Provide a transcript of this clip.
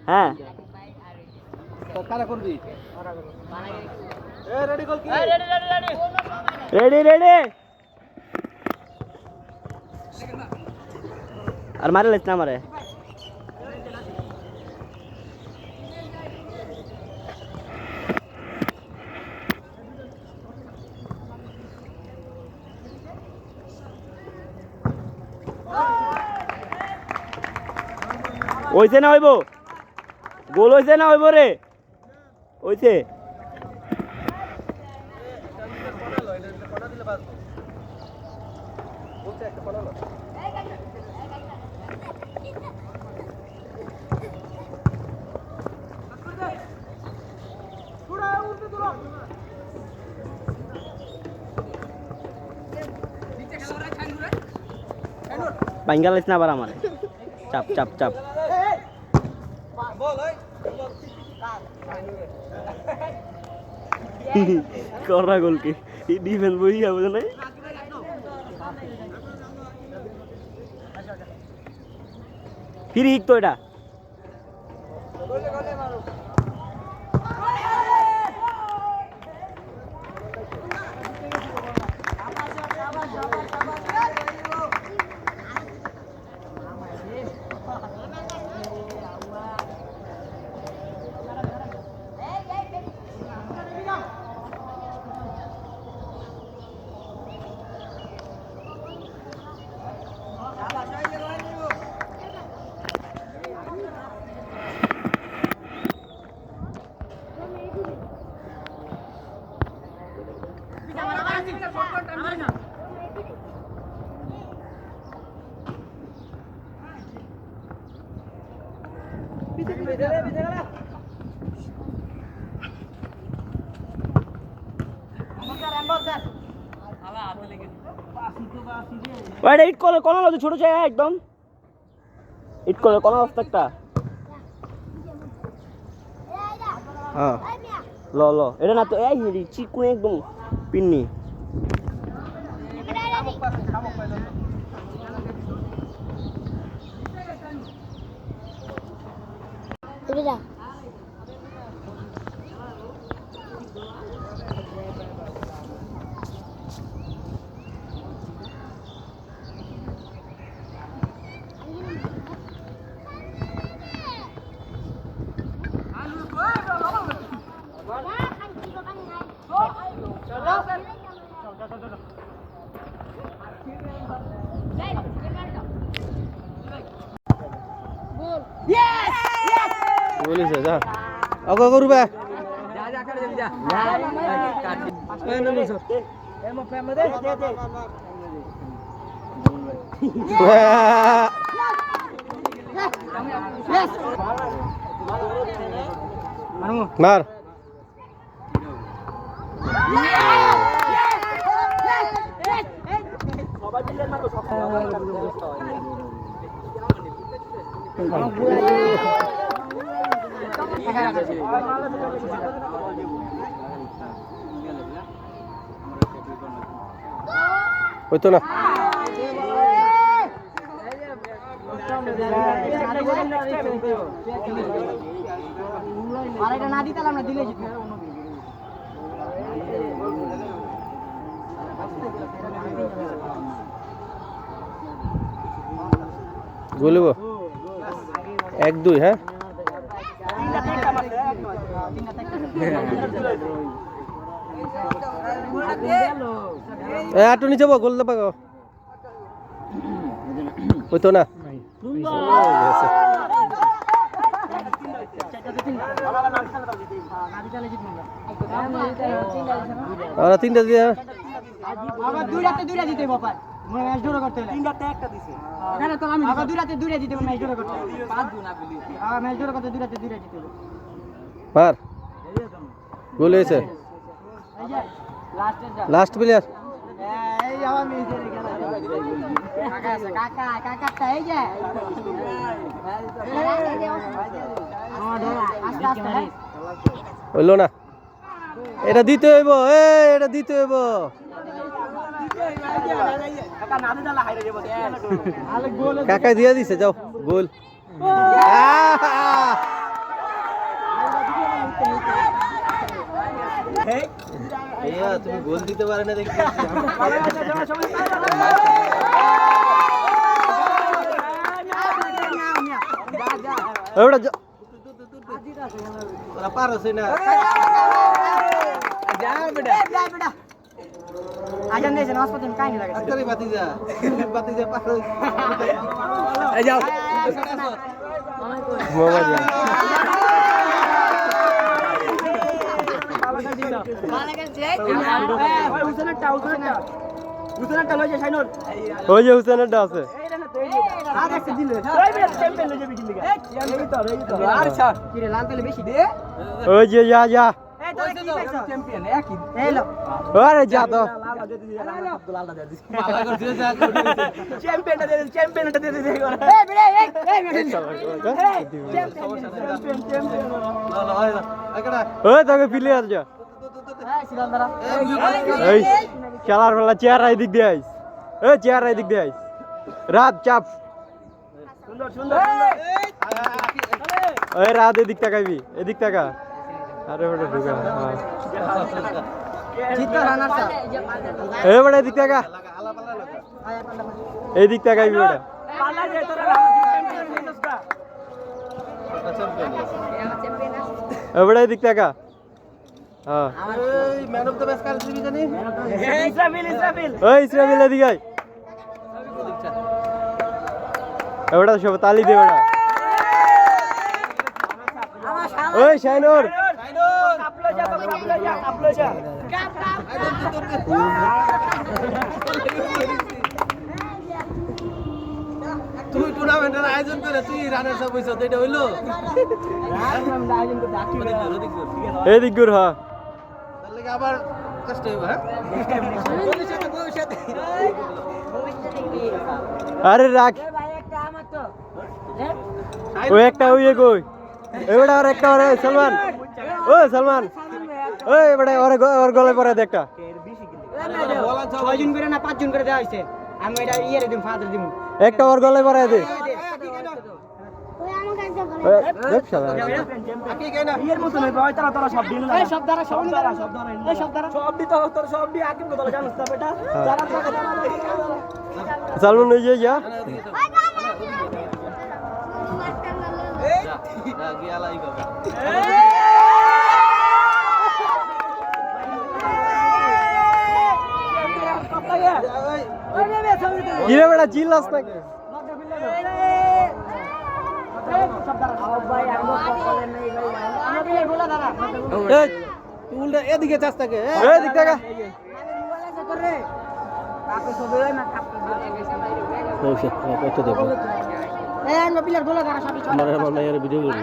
হ্যাঁ ready ready আর মারে lace না মারে ওইছে না হইব গোল হইছে না হইব রে ওইছে বাঙ্গালিস না আবার আমার চাপ চাপ চাপ করা গোল কি ডিফেন্স বই যাবে না ফিরি হিক তো এটা ইট করে কোন ছোট চাই একদম ইট করে কোন অবস্থা একটা হ্যাঁ ল ল এটা না তো এই চিকু একদম পিন্নি বলিছে যা আগো করবে যা যা করে যা এই নে নে এ মো প্রেম দে দে মার হইতো না আরেকটা না দিতাম আমরা দিলে জিতবো গোলব 1-2 হ্যাঁ আটো নিচে গোল দেবা হইতো না আর তিনটা দিয়ে আবার দুইটা দিতে বাবা মনে ম্যাচ ড্র করতে হলে তিনটাতে একটা দিছে এখানে তো আমি আবার দুইটাতে দুইটা দিতে ম্যাচ ড্র করতে পাঁচ দু না বলি ম্যাচ ড্র করতে দুইটাতে দুইটা দিতে পার গোল হয়েছে এই যে লাস্ট প্লেয়ার এই আমার মিজে গেল কাকা আছে কাকা এই যে আস্তে আস্তে হইলো না এটা দিতে হইব, এটা দিতে হইব। কাকা দিয়া দিছে, যাও গোল। তুমি গোল দিতে পারে না দেখি। পারছে না। আজান দিয়েছেন হাসপাতালে কাহিনী লাগে আজকালই বাতিজা পারো। যাও ওই যে হুসেনেরটা আছে। ওই যে যা যা আরে যা তো ওই তোকে প্লেয়ার যা এই খেলার বেলা চেয়ার এদিক দিয়ে আইস, এই চেয়ার এদিক দিয়ে আইস, রাত চাপ ওই রাত এদিক তাকাইবি, এদিক তাকা। আরে ওটা ঢুকা এবারে এদিক তাকা, এদিক তাকাইবি ওটা। এবারে এদিক তাকা। হ্যাঁ ম্যান অফ দ্য ম্যাচ কার দিবি জানি? ওই ইসরাফিল এদিকে আয়। এবারে সব তালি দে ওটা। ওই শাইনুর তুই টুর্নামেন্টের আয়োজন করে তুই রানার্স আপ হইছ, এটা হইলো এদিক গুর। হ্যাঁ তাহলে আবার কষ্ট হইব। হ্যাঁ আরে রাখ ওই একটা ওই কই এবারে আর একটা ওরে সালমান, ও সালমান ওই এবারে ওর গলায় পরে দে একটা। 6 জন করে না 5 জন করে দেওয়া হইছে, আমি এটা ইয়েরে দিম ফাদার দিমু একটা ওর গলায় পরে দে। দেখ শালা আকি কই না ইয়ের মত নই ভাই, তারা সব দিন না, এই সব দ্বারা এই সব দ্বারা সব দি তো তোর সব দি আকিম কত জানিস না বেটা। সালমান ওই যে যা কিরে বেটা চিল্লাস না উল্টা এদিকে চাস থাকে, এদিক থেকে ভিডিও করি।